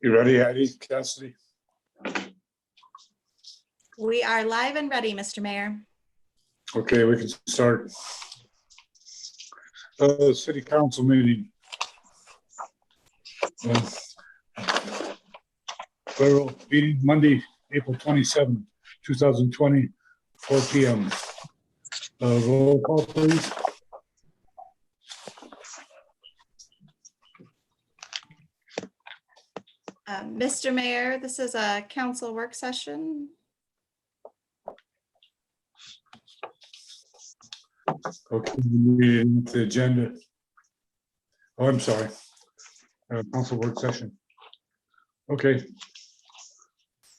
You ready, Heidi, Cassidy? We are live and ready, Mr. Mayor. Okay, we can start. City council meeting. Federal meeting Monday, April 27, 2020, 4 p.m. Roll call, please. Mr. Mayor, this is a council work session. Okay, the agenda. Oh, I'm sorry. Council work session. Okay.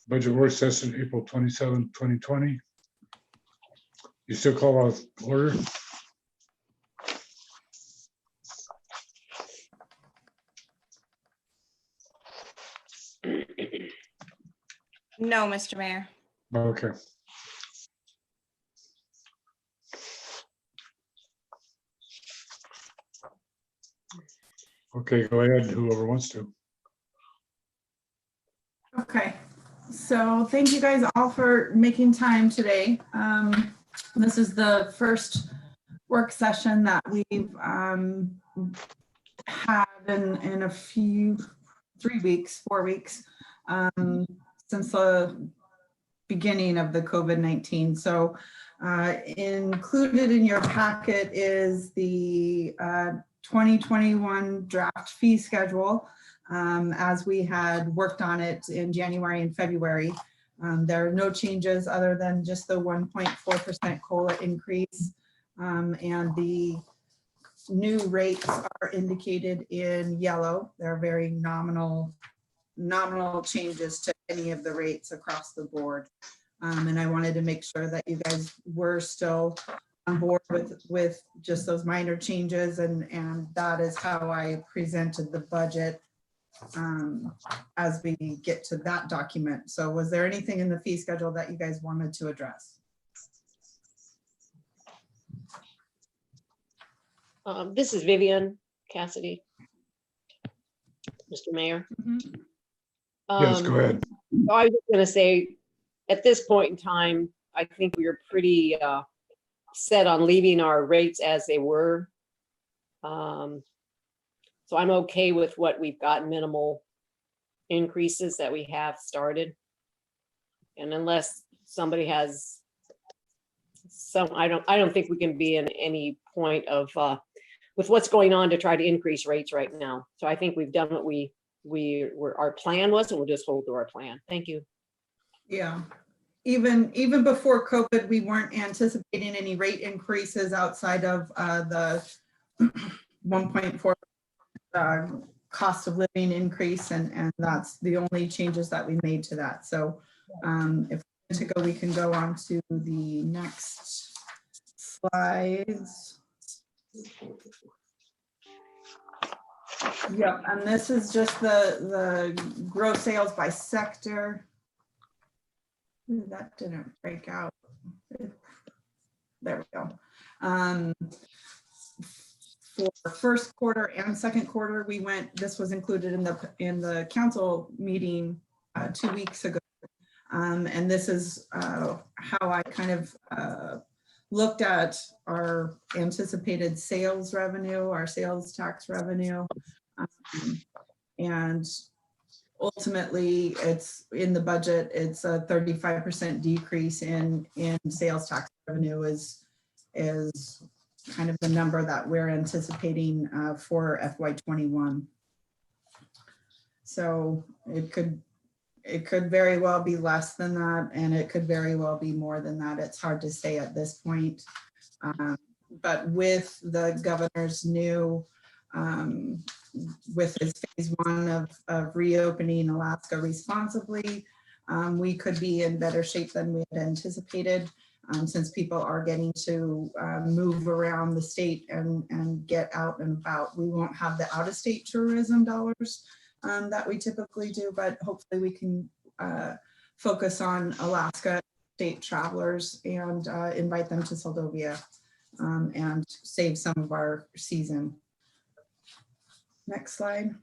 Budget work session, April 27, 2020. You still call out order? No, Mr. Mayor. Okay. Okay, go ahead, whoever wants to. Okay, so thank you guys all for making time today. This is the first work session that we've had in a few, 4 weeks since the beginning of the COVID-19. So included in your packet is the 2021 draft fee schedule. As we had worked on it in January and February. There are no changes other than just the 1.4% COLA increase. And the new rates are indicated in yellow. They're very nominal changes to any of the rates across the board. And I wanted to make sure that you guys were still on board with just those minor changes. And that is how I presented the budget as we get to that document. So was there anything in the fee schedule that you guys wanted to address? This is Vivian Cassidy, Mr. Mayor. Yes, go ahead. I was going to say, at this point in time, I think we were pretty set on leaving our rates as they were. So I'm okay with what we've got, minimal increases that we have started. And unless somebody has some, I don't think we can be in any point of with what's going on to try to increase rates right now. So I think we've done what our plan was, and we'll just hold to our plan. Thank you. Yeah, even before COVID, we weren't anticipating any rate increases outside of the 1.4 cost of living increase, and that's the only changes that we made to that. So if we can go on to the next slides. Yep, and this is just the gross sales by sector. Ooh, that didn't break out. There we go. For first quarter and second quarter, this was included in the council meeting 2 weeks ago. And this is how I kind of looked at our anticipated sales revenue, our sales tax revenue. And ultimately, it's in the budget, it's a 35% decrease in sales tax revenue is kind of the number that we're anticipating for FY21. So it could very well be less than that, and it could very well be more than that. It's hard to say at this point. But with the governor's new, with his phase 1 of reopening Alaska responsibly, we could be in better shape than we had anticipated. Since people are getting to move around the state and get out and about. We won't have the out-of-state tourism dollars that we typically do, but hopefully we can focus on Alaska state travelers and invite them to Seldovia and save some of our season. Next slide.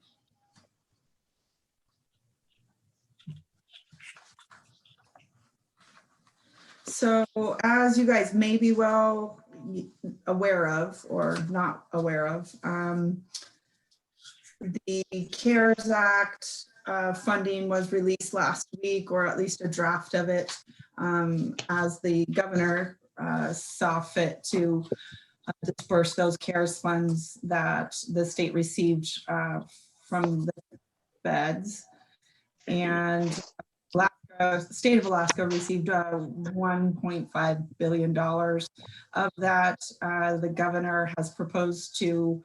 So as you guys may be well aware of or not aware of, the CARES Act funding was released last week, or at least a draft of it, as the governor saw fit to disperse those CARES funds that the state received from the feds. And state of Alaska received $1.5 billion. Of that, the governor has proposed to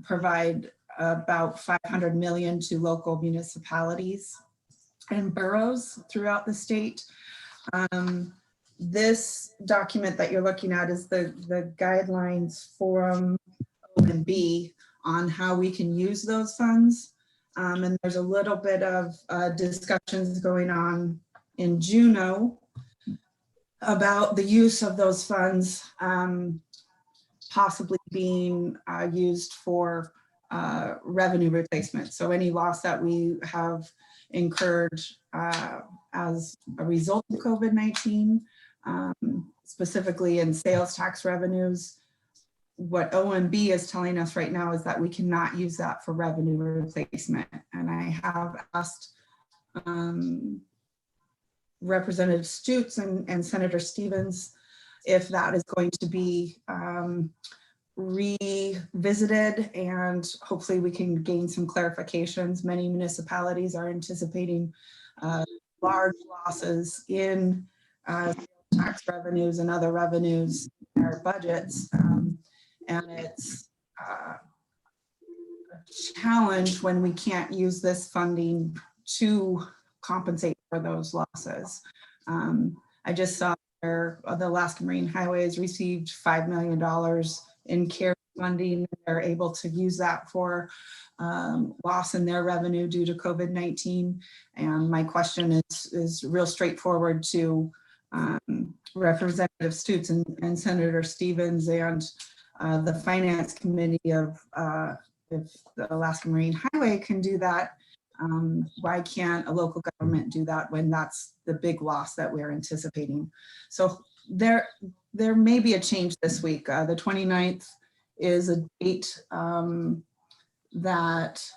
provide about 500 million to local municipalities and boroughs throughout the state. This document that you're looking at is the guidelines from OMB on how we can use those funds. And there's a little bit of discussions going on in Juneau about the use of those funds possibly being used for revenue replacement. So any loss that we have incurred as a result of COVID-19, specifically in sales tax revenues, what OMB is telling us right now is that we cannot use that for revenue replacement. And I have asked Representative Stutes and Senator Stevens if that is going to be revisited, and hopefully we can gain some clarifications. Many municipalities are anticipating large losses in tax revenues and other revenues in their budgets. And it's a challenge when we can't use this funding to compensate for those losses. I just saw the Alaska Marine Highways received $5 million in CARES funding. They're able to use that for loss in their revenue due to COVID-19. And my question is real straightforward to Representative Stutes and Senator Stevens and the Finance Committee of if the Alaska Marine Highway can do that, why can't a local government do that when that's the big loss that we're anticipating? So there may be a change this week. The 29th is a date that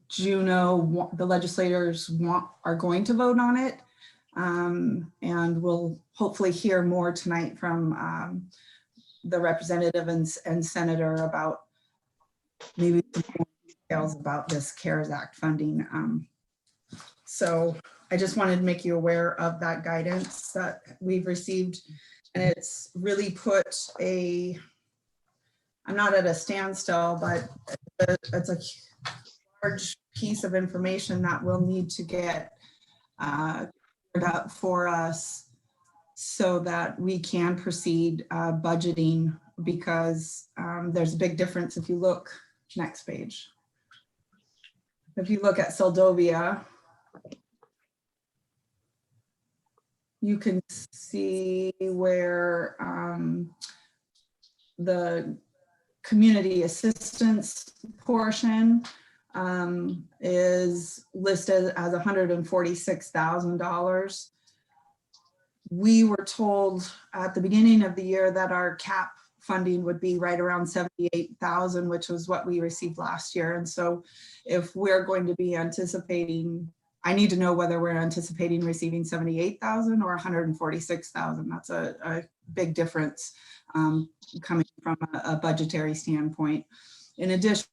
Juneau, the legislators are going to vote on it. And we'll hopefully hear more tonight from the representative and senator about maybe some more details about this CARES Act funding. So I just wanted to make you aware of that guidance that we've received. And it's really put I'm not at a standstill, but it's a large piece of information that we'll need to get up for us so that we can proceed budgeting, because there's a big difference if you look, next page. If you look at Seldovia, you can see where the community assistance portion is listed as $146,000. We were told at the beginning of the year that our cap funding would be right around 78,000, which was what we received last year. And so if we're going to be anticipating, I need to know whether we're anticipating receiving 78,000 or 146,000. That's a big difference coming from a budgetary standpoint. In addition,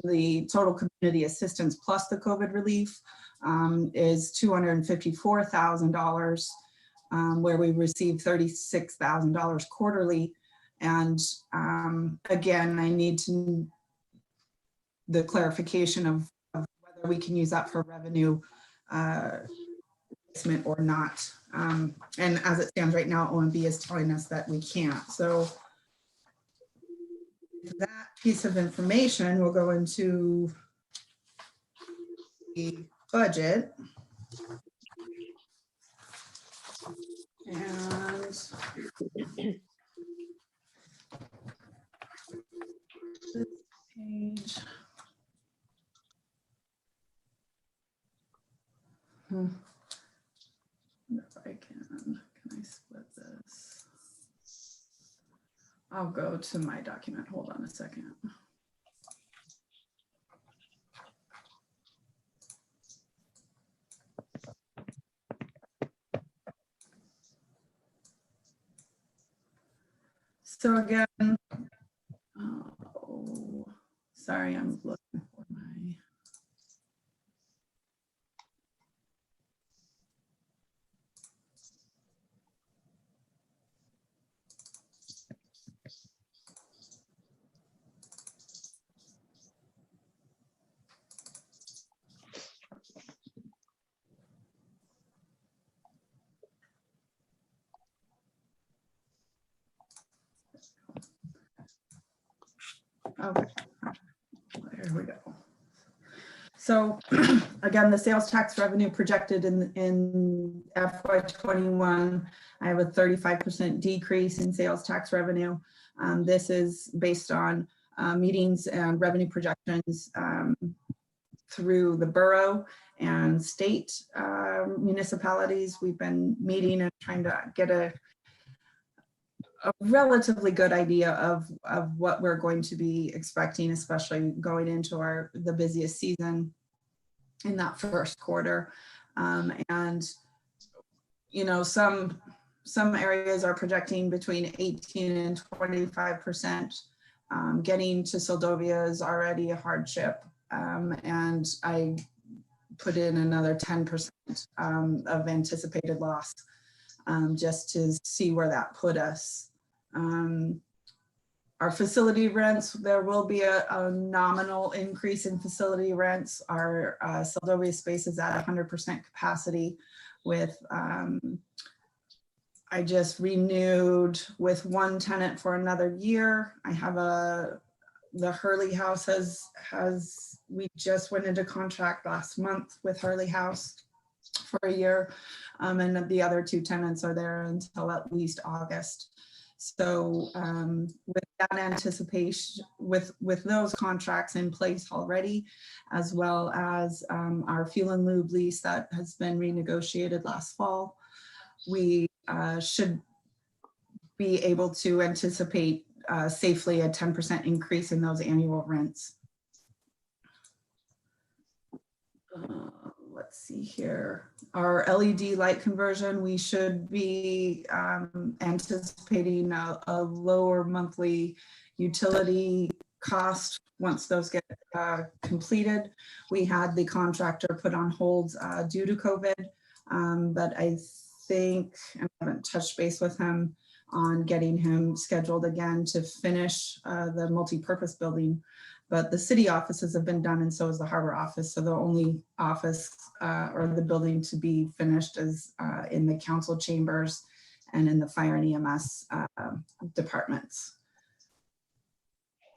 the total community assistance plus the COVID relief is $254,000, where we received $36,000 quarterly. And again, I need the clarification of whether we can use that for revenue replacement or not. And as it stands right now, OMB is telling us that we can't. So that piece of information will go into the budget. And this page. If I can. can I split this? I'll go to my document. Hold on a second. So again, oh, sorry, I'm looking for my. Okay, there we go. So again, the sales tax revenue projected in FY21, I have a 35% decrease in sales tax revenue. This is based on meetings and revenue projections through the borough and state municipalities. We've been meeting and trying to get a relatively good idea of what we're going to be expecting, especially going into the busiest season in that first quarter. And, you know, some areas are projecting between 18 and 25%. Getting to Soldovia is already a hardship. And I put in another 10% of anticipated loss just to see where that put us. Our facility rents, there will be a nominal increase in facility rents. Our Soldovia space is at 100% capacity with, I just renewed with one tenant for another year. I have the Hurley House we just went into contract last month with Hurley House for a year. And the other two tenants are there until at least August. So with that anticipation, with those contracts in place already, as well as our fuel and lube lease that has been renegotiated last fall, we should be able to anticipate safely a 10% increase in those annual rents. Let's see here. Our LED light conversion, we should be anticipating a lower monthly utility cost once those get completed. We had the contractor put on hold due to COVID, but I think I haven't touched base with him on getting him scheduled again to finish the multi-purpose building. But the city offices have been done and so is the Harbour office. So the only office or the building to be finished is in the council chambers and in the fire and EMS departments.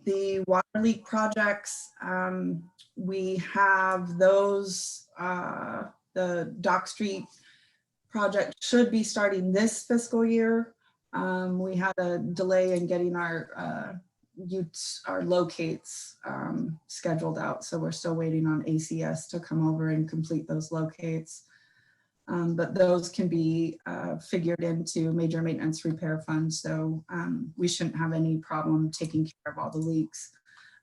The water leak projects, we have those, the Dock Street project should be starting this fiscal year. We had a delay in getting our locates scheduled out. So we're still waiting on ACS to come over and complete those locates. But those can be figured into major maintenance repair funds. So we shouldn't have any problem taking care of all the leaks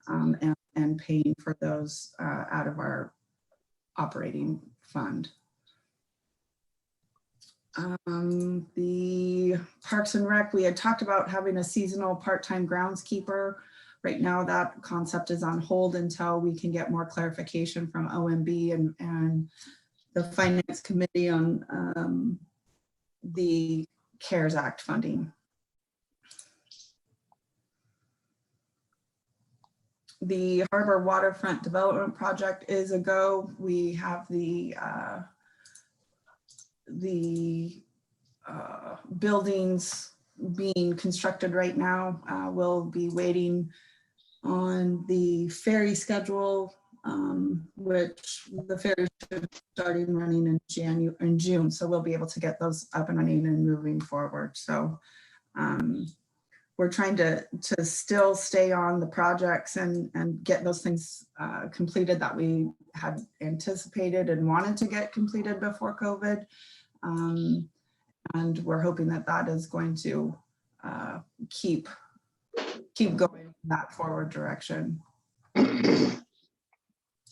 and paying for those out of our operating fund. The Parks and Rec, we had talked about having a seasonal part-time groundskeeper. Right now that concept is on hold until we can get more clarification from OMB and the Finance Committee on the CARES Act funding. The Harbour Waterfront Development Project is a go. We have the buildings being constructed right now. We'll be waiting on the ferry schedule, which the ferry should start running in June. So we'll be able to get those up and running and moving forward. So we're trying to still stay on the projects and get those things completed that we had anticipated and wanted to get completed before COVID. And we're hoping that that is going to keep going in that forward direction.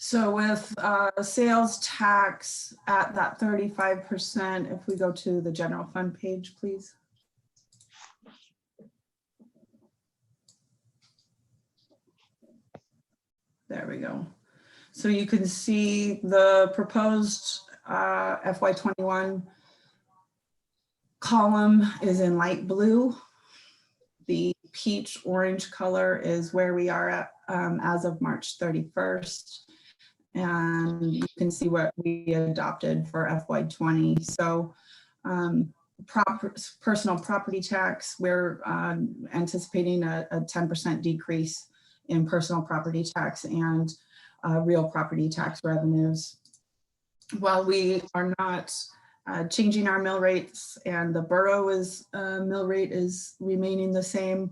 So with sales tax at that 35%, if we go to the general fund page, please. There we go. So you can see the proposed FY21 column is in light blue. The peach orange color is where we are at as of March 31st. And you can see what we adopted for FY20. So personal property tax, we're anticipating a 10% decrease in personal property tax and real property tax revenues. While we are not changing our mill rates and the borough's mill rate is remaining the same,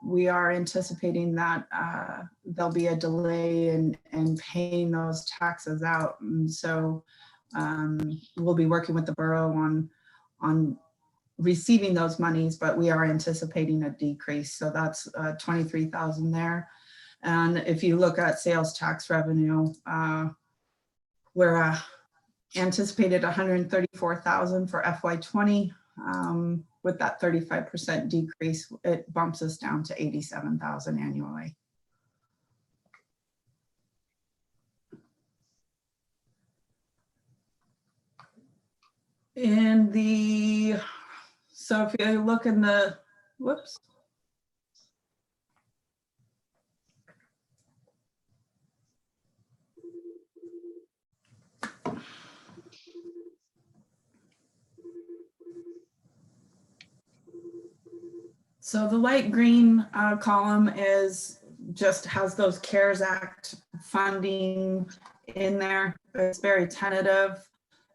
we are anticipating that there'll be a delay in paying those taxes out. And so we'll be working with the borough on receiving those monies, but we are anticipating a decrease. So that's 23,000 there. And if you look at sales tax revenue, we're anticipated 134,000 for FY20. With that 35% decrease, it bumps us down to 87,000 annually. So if you look in the, whoops. So the light green column just has those CARES Act funding in there. It's very tentative.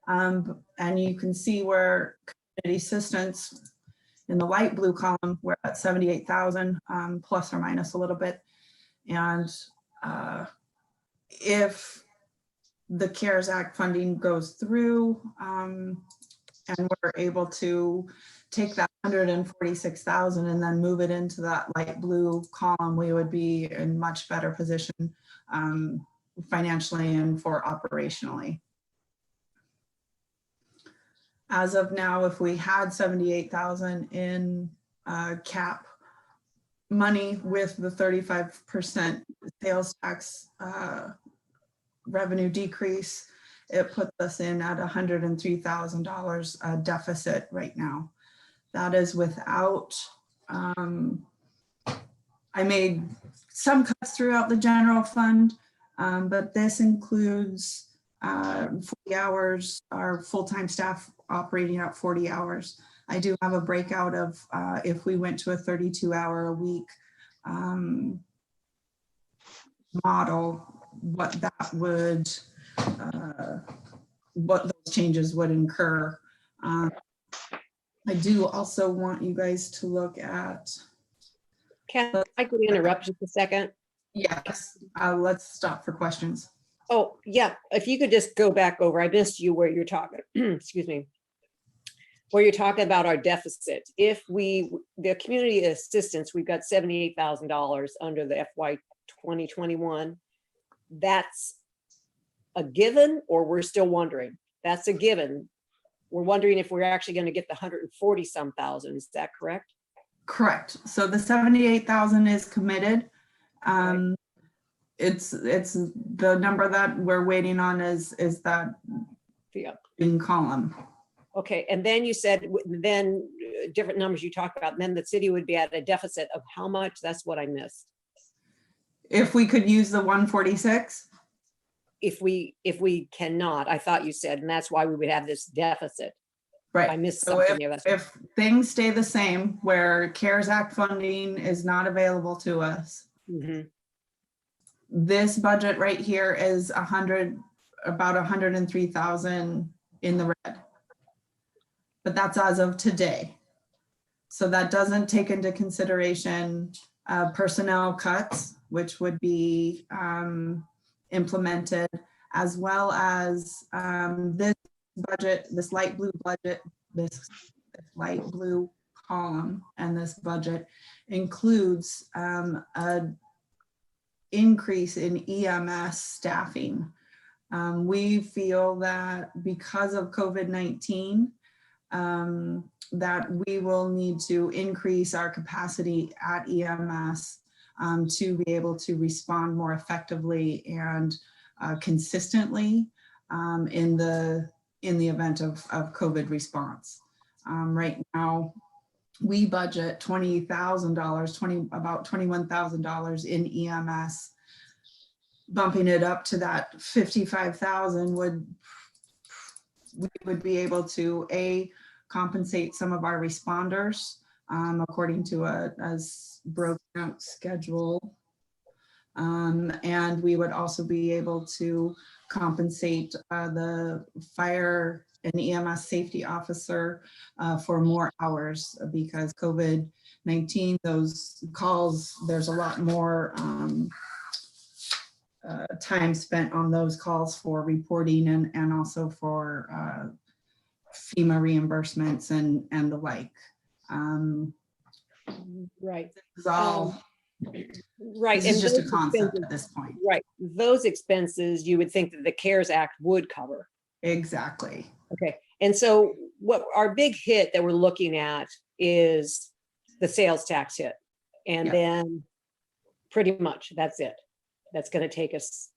And you can see where community assistance in the light blue column, we're at 78,000 plus or minus a little bit. And if the CARES Act funding goes through and we're able to take that 146,000 and then move it into that light blue column, we would be in much better position financially and for operationally. As of now, if we had 78,000 in cap money with the 35% sales tax revenue decrease, it puts us in at $103,000 deficit right now. That is without, I made some cuts throughout the general fund, but this includes 40 hours, our full-time staff operating at 40 hours. I do have a breakout of if we went to a 32-hour-a-week model, what that would, what those changes would incur. I do also want you guys to look at. Can I could interrupt just a second? Yes, let's stop for questions. Oh, yeah, if you could just go back over, I missed you where you're talking, excuse me, where you're talking about our deficit. If the community assistance, we've got $78,000 under the FY 2021. That's a given, or we're still wondering? That's a given. We're wondering if we're actually going to get the 140-some thousand. Is that correct? Correct. So the 78,000 is committed. Right. It's the number that we're waiting on is that in column. Okay, and then you said then different numbers you talked about. And then the city would be at a deficit of how much? That's what I missed. If we could use the 146. If we cannot, I thought you said, and that's why we would have this deficit. Right. I missed so something there. If things stay the same, where CARES Act funding is not available to us, this budget right here is about 103,000 in the red. But that's as of today. So that doesn't take into consideration personnel cuts, which would be implemented, as well as this budget, this light blue budget this light blue column and this budget includes a increase in EMS staffing. We feel that because of COVID-19, that we will need to increase our capacity at EMS to be able to respond more effectively and consistently in the event of COVID response. Right now, we budget $20,000, about $21,000 in EMS. Bumping it up to that 55,000 we would be able to compensate some of our responders according to as broken out schedule. And we would also be able to compensate the fire and EMS safety officer for more hours because COVID-19, those calls, there's a lot more time spent on those calls for reporting and also for FEMA reimbursements and the like. Right. This is all, Right. this is just a those concept expenses- at this point. Right. Those expenses you would think that the CARES Act would cover. Exactly. Okay. And so what our big hit that we're looking at is the sales tax hit. And Yeah. then pretty much that's it. That's going to take us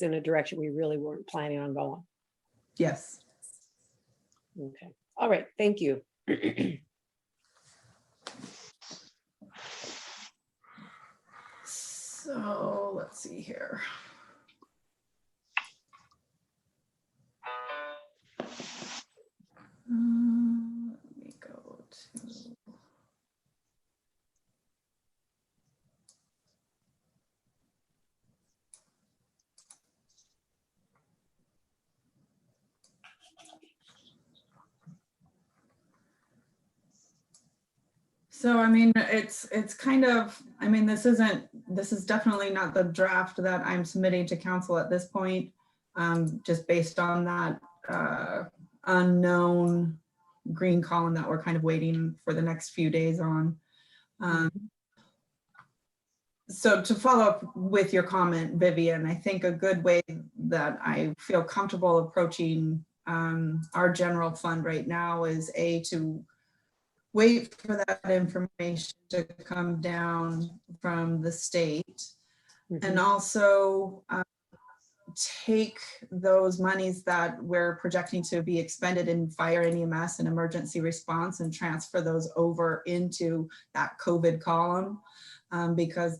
in a direction we really weren't planning on going. Yes. Okay. All right. Thank you. So let's see here. Let me go to. So, I mean, it's kind of, I mean, this is definitely not the draft that I'm submitting to council at this point, just based on that unknown green column that we're kind of waiting for the next few days on. So to follow up with your comment, Vivian, I think a good way that I feel comfortable approaching our general fund right now is to wait for that information to come down from the state, and also take those monies that we're projecting to be expended in fire and EMS and emergency response and transfer those over into that COVID column, because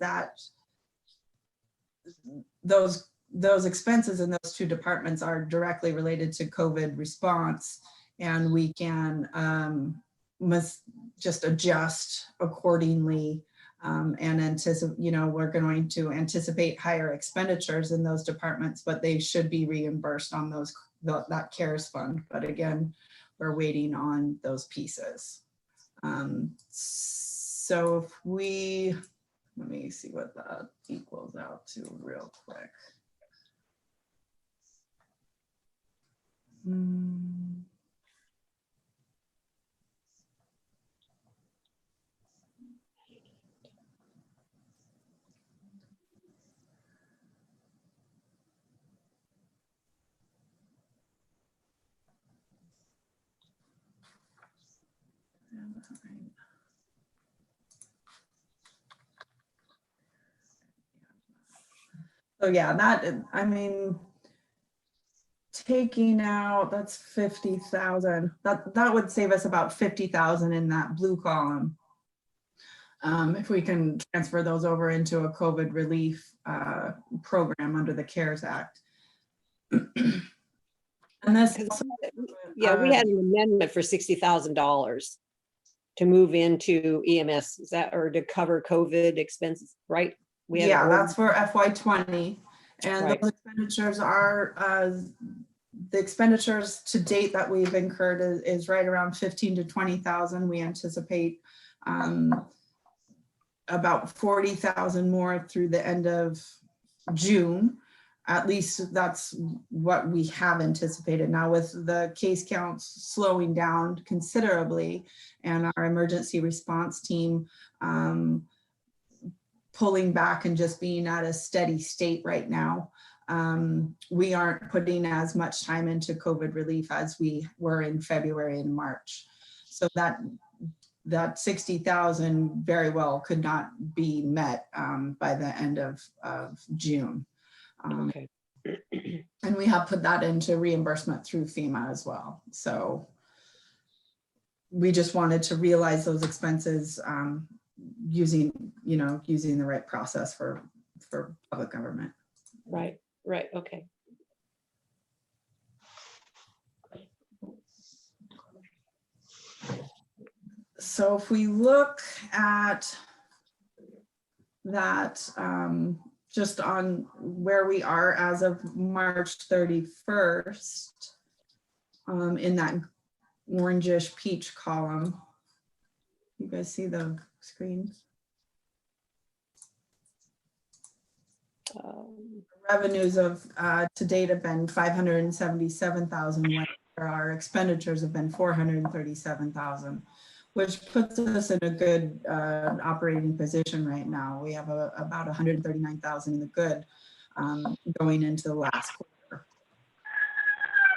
those expenses in those two departments are directly related to COVID response, and we can must just adjust accordingly and anticipate, we're going to anticipate higher expenditures in those departments, but they should be reimbursed on that CARES fund. But again, we're waiting on those pieces. So if let me see what that equals out to real quick. So yeah, I mean, taking out, that's 50,000. That would save us about 50,000 in that blue column. If we can transfer those over into a COVID relief program under the CARES Act. And this, yeah, we had an amendment for $60,000 to move into EMS, is that, or to cover COVID expenses, right? Yeah, that's for FY20, and Right. those expenditures are the expenditures to date that we've incurred is right around 15 to 20,000. We anticipate about 40,000 more through the end of June. at least that's what we have anticipated. Now with the case counts slowing down considerably and our emergency response team pulling back and just being at a steady state right now, we aren't putting as much time into COVID relief as we were in February and March. So that 60,000 very well could not be met by the end of June. Okay. And we have put that into reimbursement through FEMA as well. So we just wanted to realize those expenses using the right process for public government. Right, okay. So if we look at that, just on where we are as of March 31st, in that orangish peach column. You guys see the screen? Revenues of to date have been 577,000, when our expenditures have been 437,000, which puts us in a good operating position right now. We have about 139,000 in the good going into the last quarter.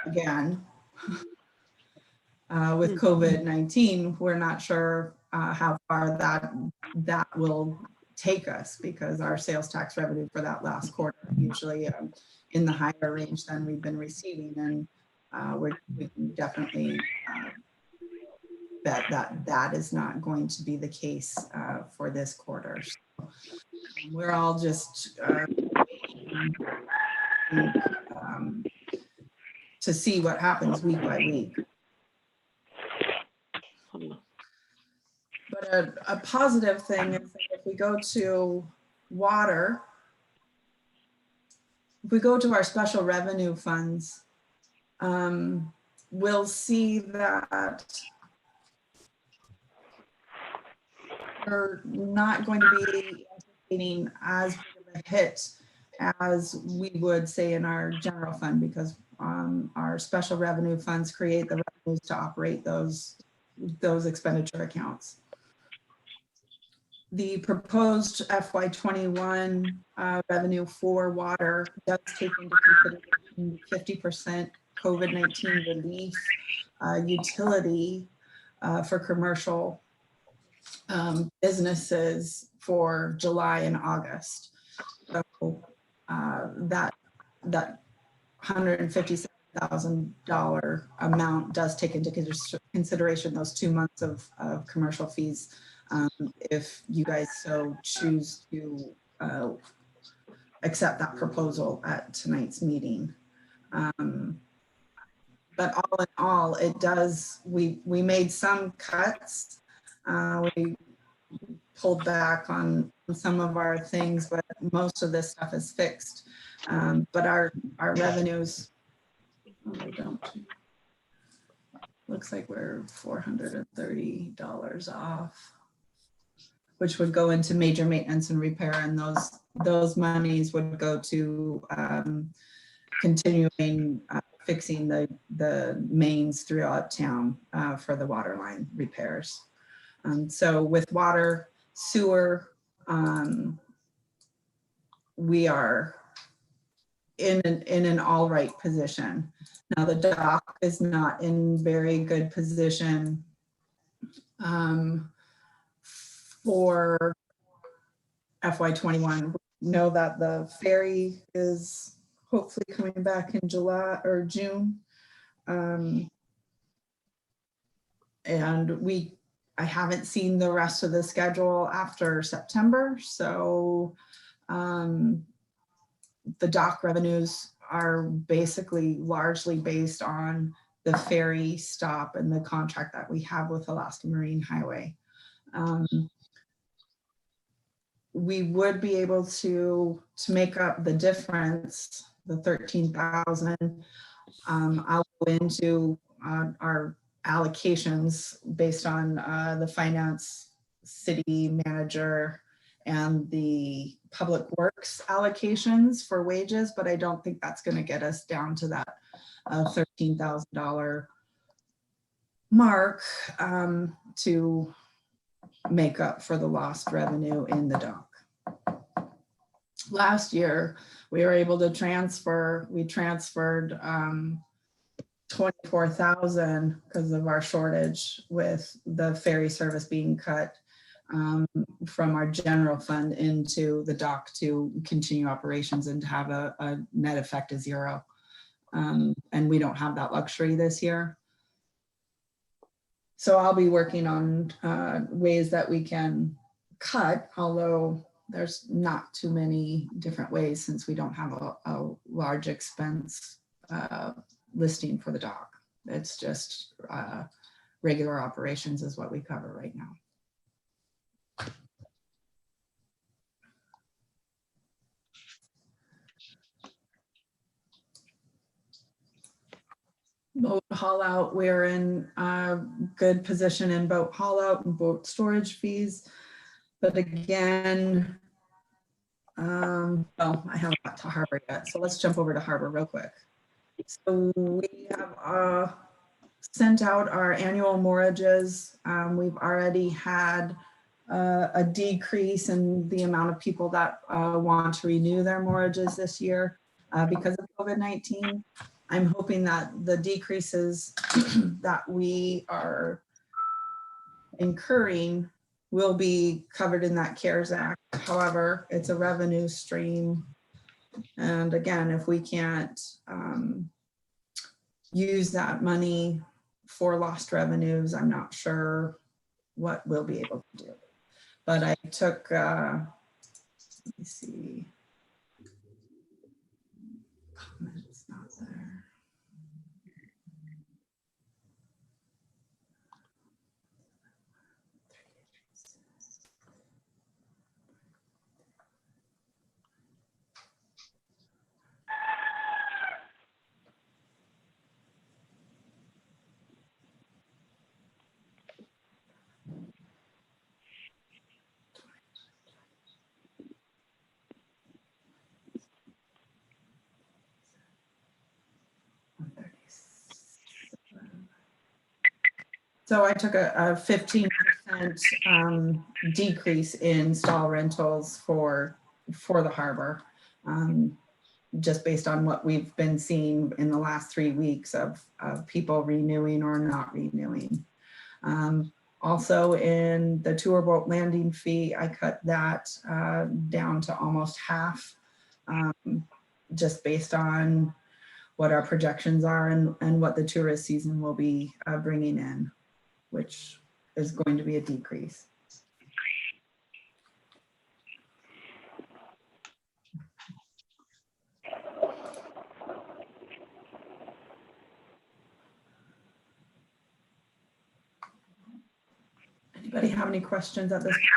Again, with COVID-19, we're not sure how far that will take us, because our sales tax revenue for that last quarter usually in the higher range than we've been receiving, and we can definitely bet that is not going to be the case for this quarter. So we're all just to see what happens week by week. But a positive thing is that if we go to water, if we go to our special revenue funds, we'll see that we're not going to be anticipating as big of a hit as we would say in our general fund, because our special revenue funds create the revenues to operate those expenditure accounts. The proposed FY21 revenue for water does take into consideration 50% COVID-19 relief utility for commercial businesses for July and August. So that $157,000 amount does take into consideration those 2 months of commercial fees, if you guys so choose to accept that proposal at tonight's meeting. But all in all, it does, we made some cuts. We pulled back on some of our things, but most of this stuff is fixed. But our revenues, they don't. Looks like we're $430 off, which would go into major maintenance and repair, and those monies would go to continuing fixing the mains throughout town for the water line repairs. So with water, sewer, we are in an all right position. Now the dock is not in very good position for FY21. We know that the ferry is hopefully coming back in July or June. And I haven't seen the rest of the schedule after September. So the dock revenues are basically largely based on the ferry stop and the contract that we have with Alaska Marine Highway. We would be able to make up the difference, the 13,000. I'll go into our allocations based on the finance city manager and the public works allocations for wages, but I don't think that's going to get us down to that $13,000 mark to make up for the lost revenue in the dock. Last year, we were able to we transferred 24,000 because of our shortage with the ferry service being cut from our general fund into the dock to continue operations and to have a net effect of 0. And we don't have that luxury this year. So I'll be working on ways that we can cut, although there's not too many different ways since we don't have a large expense listing for the dock. It's just regular operations is what we cover right now. Boat haul out, we're in a good position in boat haul out and boat storage fees. But again, well, I haven't got to Harbour yet, so let's jump over to Harbour real quick. So we have sent out our annual morages. We've already had a decrease in the amount of people that want to renew their morages this year because of COVID-19. I'm hoping that the decreases that we are incurring will be covered in that CARES Act. However, it's a revenue stream. And again, if we can't use that money for lost revenues, I'm not sure what we'll be able to do. But I took, let me see. Comments not there. So I took a 15% decrease in stall rentals for the Harbour, just based on what we've been seeing in the last 3 weeks of people renewing or not renewing. Also in the tour boat landing fee, I cut that down to almost half, just based on what our projections are and what the tourist season will be bringing in, which is going to be a decrease. Anybody have any questions at this point?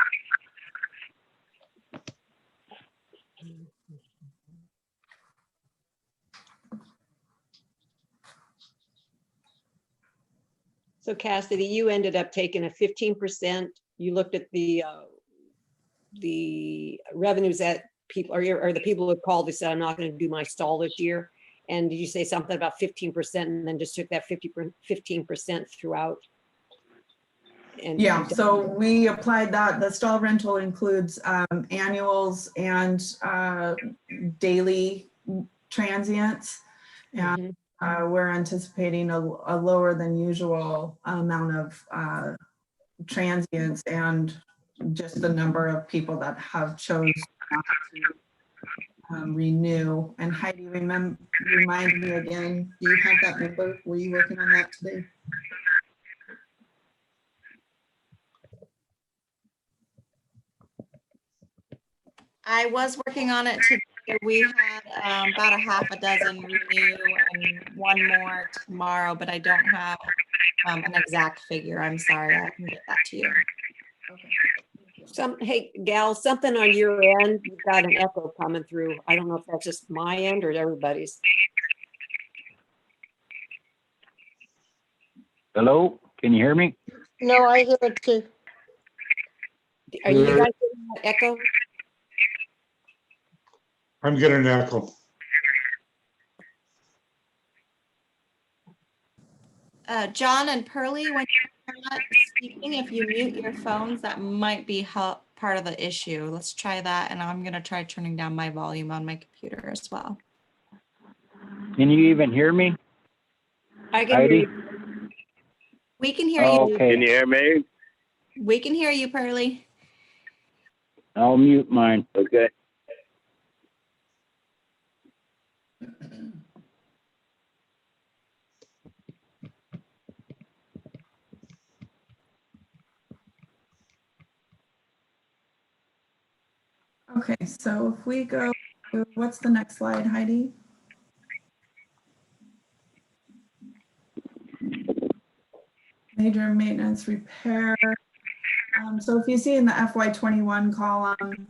So Cassidy, you ended up taking a 15%. You looked at the revenues that people or the people who called, they said, I'm not going to do my stall this year. And did you say something about 15% and then just took that 15% throughout? And yeah, so we applied that. The stall rental includes annuals and daily transients. And we're anticipating a lower than usual amount of transients and just the number of people that have chosen not to renew. And Heidi, remind me again, do you have that number? Were you working on that today? I was working on it today. We had about a half a dozen renew and one more tomorrow, but I don't have an exact figure. I'm sorry, I can get that to you. Okay. Hey, Gal, something on your end, you've got an echo coming through. I don't know if that's just my end or everybody's. Hello, can you hear me? No, I hear it too. Are you guys getting that echo? I'm getting an echo. John and Pearlie, when you're not speaking, if you mute your phones, that might be part of the issue. Let's try that, and I'm gonna try turning down my volume on my computer as well. Can you even hear me? I can hear Heidi? you. We can hear you. Okay, Can you hear me? We can hear you, Pearlie. I'll mute mine. Okay. Okay, so if we go, what's the next slide, Heidi? Major maintenance repair. So if you see in the FY21 column,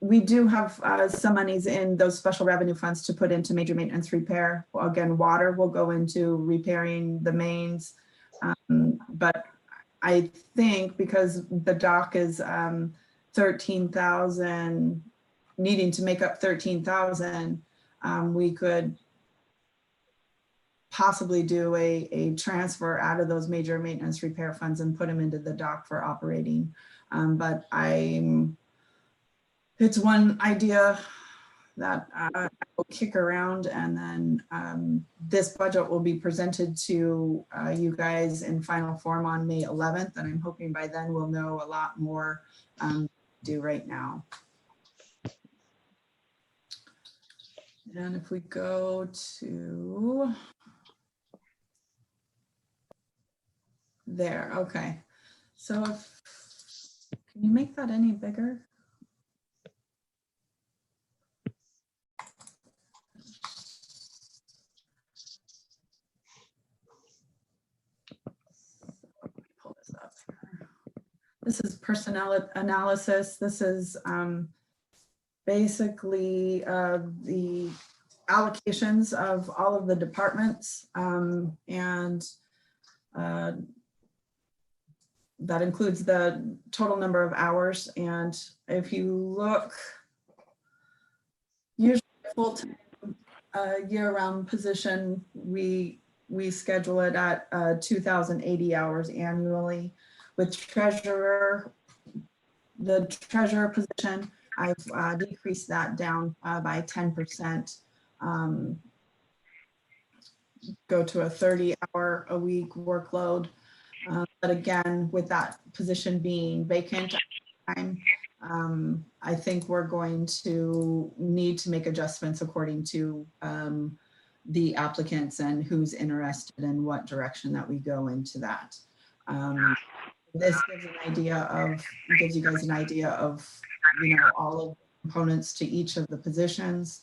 we do have some monies in those special revenue funds to put into major maintenance repair. Well, again, water will go into repairing the mains. But I think because the dock is 13,000, needing to make up 13,000, we could possibly do a transfer out of those major maintenance repair funds and put them into the dock for operating. But it's one idea that I will kick around, and then this budget will be presented to you guys in final form on May 11th. And I'm hoping by then we'll know a lot more do right now. And if we go to there, okay. So can you make that any bigger? Pull this up. This is personnel analysis. This is basically the allocations of all of the departments, and that includes the total number of hours. And if you look, usually full-time year-round position, we schedule it at 2,080 hours annually. With treasurer, the treasurer position, I've decreased that down by 10%. Go to a 30-hour-a-week workload. But again, with that position being vacant at the time, I think we're going to need to make adjustments according to the applicants and who's interested in what direction that we go into that. This gives gives you guys an idea of, all of the components to each of the positions,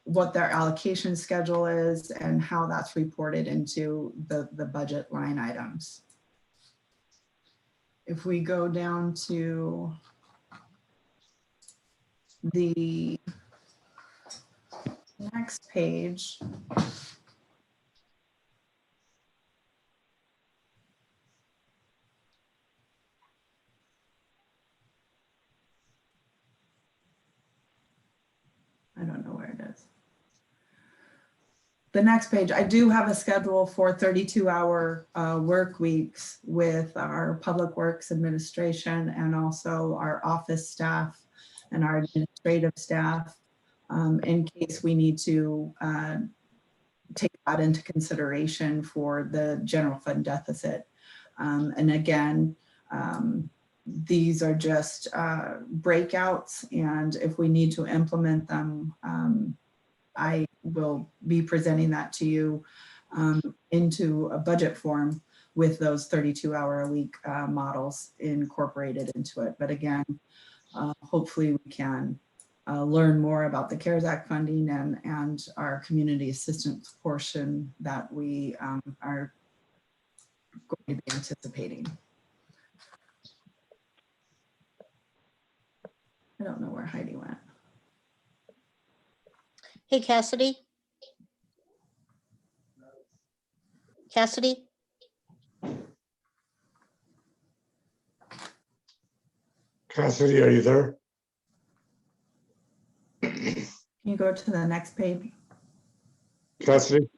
what their allocation schedule is, and how that's reported into the budget line items. If we go down to the next page, I don't know where it is. The next page, I do have a schedule for 32-hour work weeks with our public works administration and also our office staff and our administrative staff, in case we need to take that into consideration for the general fund deficit. And again, these are just breakouts, and if we need to implement them, I will be presenting that to you into a budget form with those 32-hour-a-week models incorporated into it. But again, hopefully we can learn more about the CARES Act funding and our community assistance portion that we are going to be anticipating. I don't know where Heidi went. Hey, Cassidy. Cassidy? Cassidy, are you there? Can you go to the next page? Cassidy?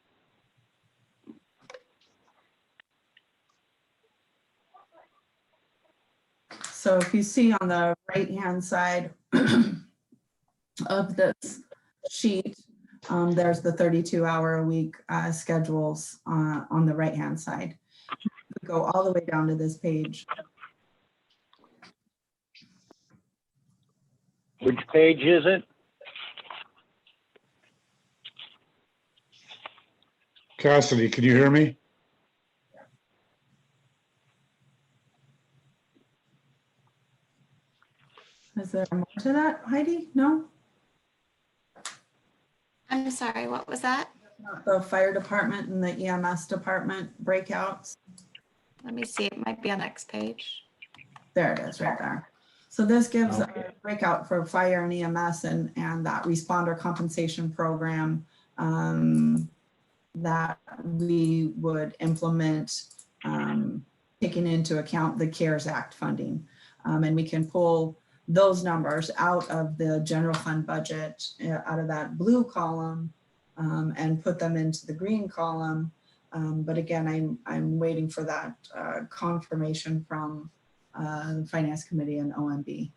So if you see on the right-hand side of this sheet, there's the 32-hour-a-week schedules on the right-hand side. Go all the way down to this page. Which page is it? Cassidy, can you hear me? Is there more to that, Heidi? No? I'm sorry, what was that? Not the fire department and the EMS department breakouts. Let me see, it might be on next page. There it is, right there. So this gives Okay. a breakout for fire and EMS and that responder compensation program that we would implement, taking into account the CARES Act funding. And we can pull those numbers out of the general fund budget, out of that blue column, and put them into the green column. But again, I'm waiting for that confirmation from the Finance Committee and OMB.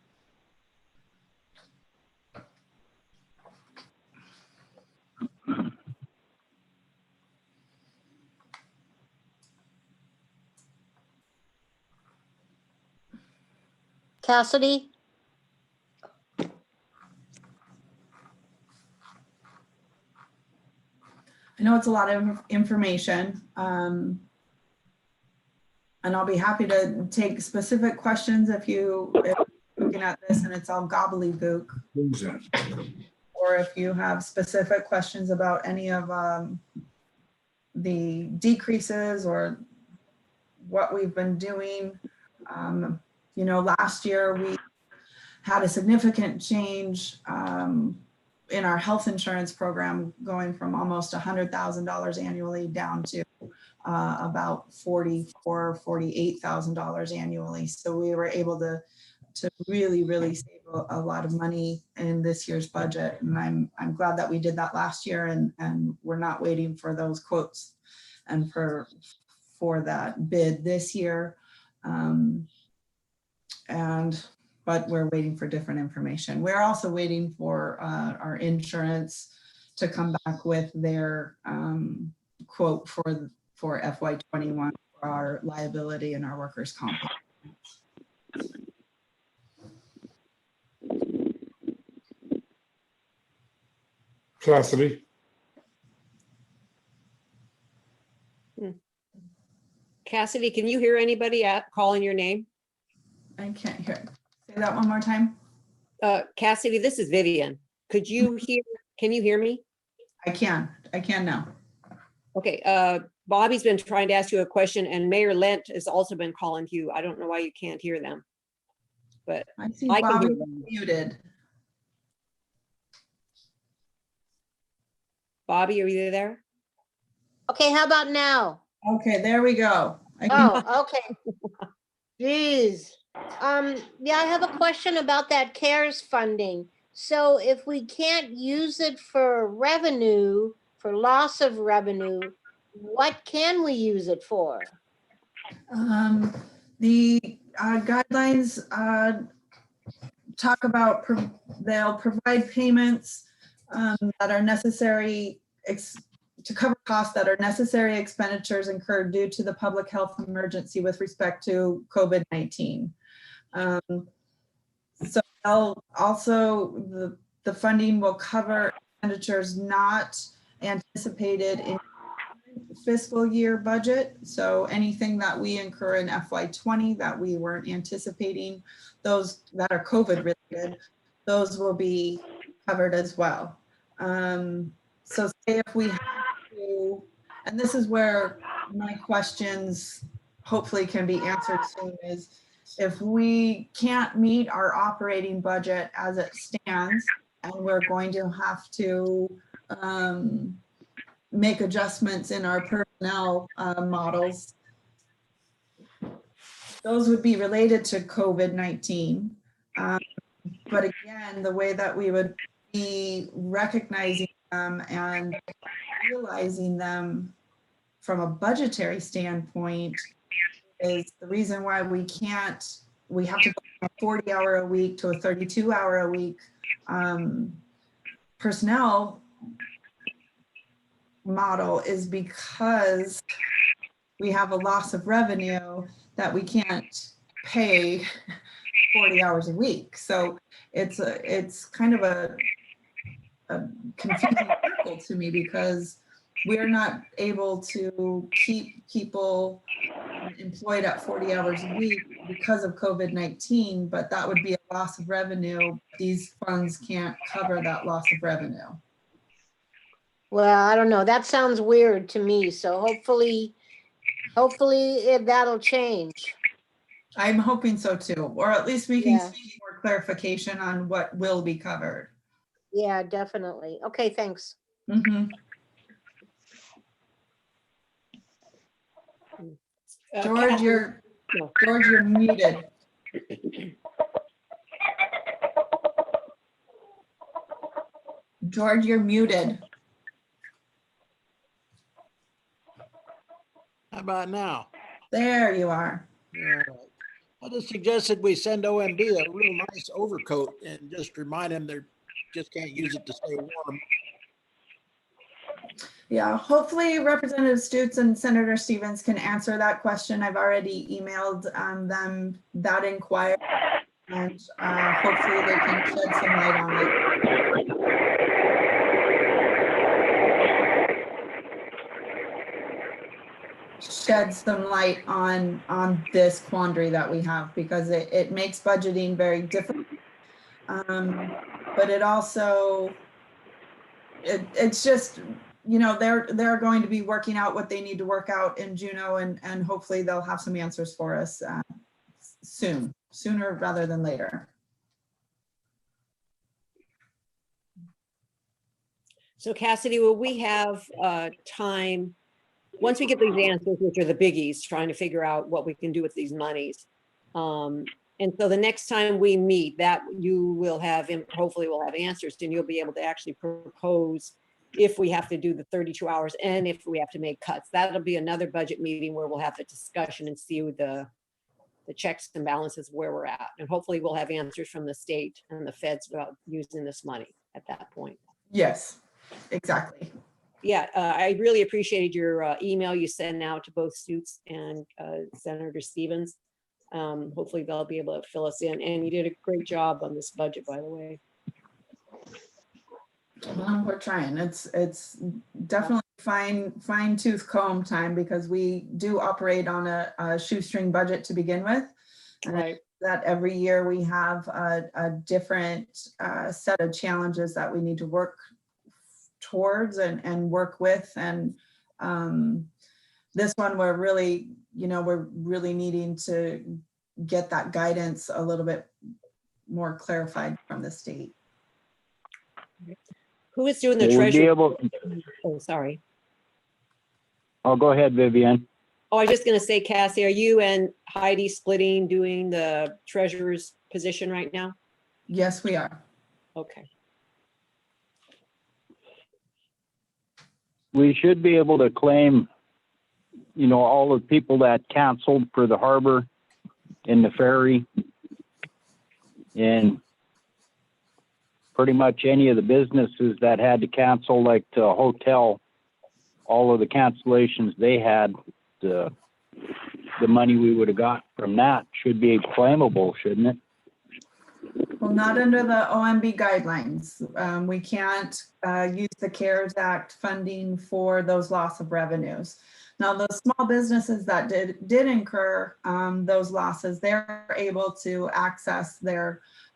Cassidy? I know it's a lot of information, and I'll be happy to take specific questions if you're looking at this and it's all gobbledygook, Who's that? or if you have specific questions about any of the decreases or what we've been doing. You know, last year we had a significant change in our health insurance program, going from almost $100,000 annually down to about $44,000, $48,000 annually. So we were able to really save a lot of money in this year's budget. And I'm glad that we did that last year, and we're not waiting for those quotes and for that bid this year. But we're waiting for different information. We're also waiting for our insurance to come back with their quote for FY21 for our liability and our workers' comp. Cassidy? Cassidy, can you hear anybody calling your name? I can't hear. Say that one more time. Cassidy, this is Vivian. Can you hear me? I can now. Okay, Bobby's been trying to ask you a question, and Mayor Lent has also been calling you. I don't know why you can't hear them. But I see I can Bobby hear them. muted. Bobby, are you there? Okay, how about now? Okay, there we go. I can, Oh, okay. Jeez. Yeah, I have a question about that CARES funding. So if we can't use it for revenue, for loss of revenue, what can we use it for? the guidelines talk about they'll provide payments that are necessary to cover costs that are necessary expenditures incurred due to the public health emergency with respect to COVID-19. So they'll also, the funding will cover expenditures not anticipated in fiscal year budget. So anything that we incur in FY20 that we weren't anticipating, those that are COVID related, those will be covered as well. So say if we have to, and this is where my questions hopefully can be answered soon, is if we can't meet our operating budget as it stands, and we're going to have to make adjustments in our personnel models, those would be related to COVID-19. But again, the way that we would be recognizing them and realizing them from a budgetary standpoint is the reason why we have to go from a 40-hour a week to a 32-hour a week personnel model is because we have a loss of revenue that we can't pay 40 hours a week. So it's kind of a confusing circle to me because we're not able to keep people employed at 40 hours a week because of COVID-19, but that would be a loss of revenue. These funds can't cover that loss of revenue. Well, I don't know. That sounds weird to me. So hopefully that'll change. I'm hoping so too, or at least we can Yeah. see more clarification on what will be covered. Yeah, definitely. Okay, thanks. Mhm. George, Kathy- you're No. George, you're muted. George, you're muted. How about now? There you are. All right. I just suggested we send OMB a real nice overcoat and just remind them they just can't use it to stay warm. Yeah, hopefully Representative Stutes and Senator Stevens can answer that question. I've already emailed them that inquiry, and hopefully they can shed some light on it. Shed some light on this quandary that we have, because it makes budgeting very difficult. But it also, it's just, you know, they're going to be working out what they need to work out in Juneau, and hopefully they'll have some answers for us sooner rather than later. So Cassidy, will we have time, once we get these answers, which are the biggies, trying to figure out what we can do with these monies? And so the next time we meet, that you will have, hopefully we'll have answers, and you'll be able to actually propose if we have to do the 32 hours and if we have to make cuts. That'll be another budget meeting where we'll have a discussion and see the checks and balances where we're at. And hopefully we'll have answers from the state and the feds about using this money at that point. Yes, exactly. Yeah, I really appreciated your email you sent out to both Stutes and Senator Stevens. Hopefully they'll be able to fill us in, and you did a great job on this budget, by the way. Well, we're trying. It's definitely fine tooth comb time, because we do operate on a shoestring budget to begin with. Right. That every year we have a different set of challenges that we need to work towards and work with. And this one, we're really needing to get that guidance a little bit more clarified from the state. Who is doing the Will we be treasury? able, Oh, sorry. oh, go ahead, Vivian. Oh, I was just gonna say, Cassie, are you and Heidi splitting doing the treasurer's position right now? Yes, we are. Okay. We should be able to claim, you know, all the people that canceled for the harbor and the ferry, and pretty much any of the businesses that had to cancel, like the hotel, all of the cancellations they had, the money we would have got from that should be claimable, shouldn't it? Well, not under the OMB guidelines. We can't use the CARES Act funding for those loss of revenues. Now, those small businesses that did incur those losses, they're able to access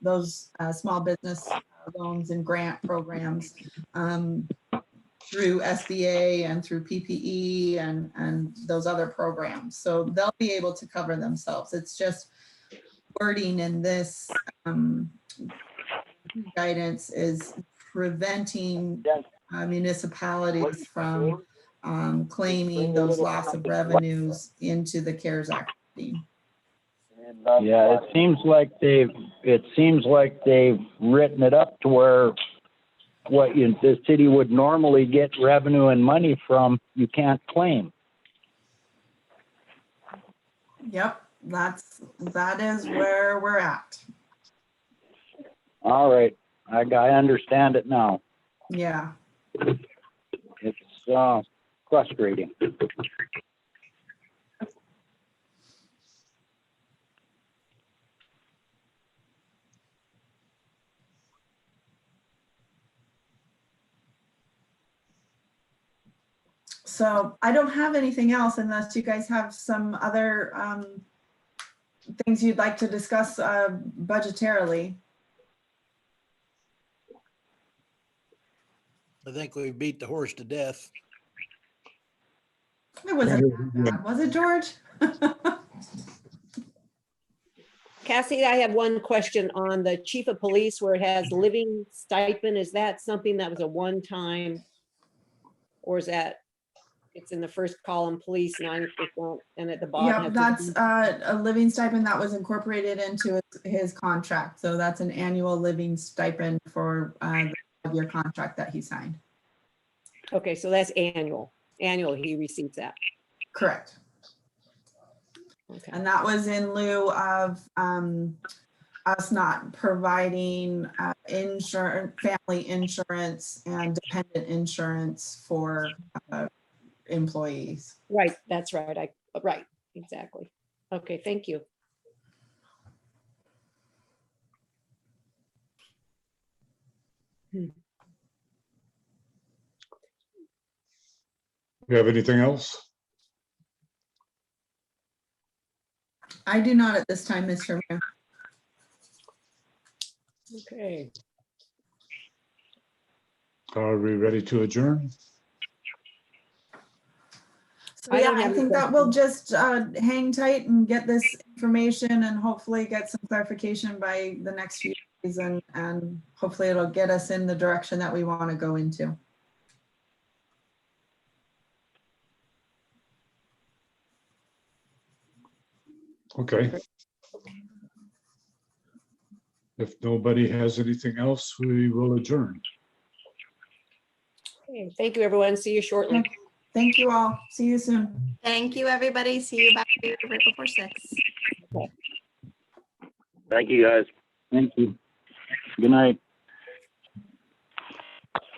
those small business loans and grant programs through SBA and through PPE and those other programs. So they'll be able to cover themselves. It's just wording in this guidance is preventing municipalities from claiming those loss of revenues into the CARES Act. Yeah, it seems like they've written it up to where the city would normally get revenue and money from, you can't claim. Yep, that is where we're at. All right, I understand it now. Yeah. It's frustrating. So I don't have anything else unless you guys have some other things you'd like to discuss budgetarily. I think we beat the horse to death. It wasn't that bad, was it, George? Cassie, I have one question on the chief of police where it has living stipend. Is that something that was a one-time? Or is that, it's in the first column, police 90%, and at the bottom? Yep, has that's the- a living stipend that was incorporated into his contract. So that's an annual living stipend for your contract that he signed. Okay, so that's annual. Annual, he receives that. Correct. Okay. And that was in lieu of us not providing insurance, family insurance and dependent insurance for employees. Right, that's right. Right, exactly. Okay, thank you. You have anything else? I do not at this time, Mr. Mayor. Okay. Are we ready to adjourn? So I yeah, don't I have any think that we'll questions. just hang tight and get this information and hopefully get some clarification by the next few days, and hopefully it'll get us in the direction that we want to go into. Okay. If nobody has anything else, we will adjourn. Okay, thank you, everyone. See you shortly. Thank you all. See you soon. Thank you, everybody. See you back here right before 6. Thank you, guys. Thank you. Good night.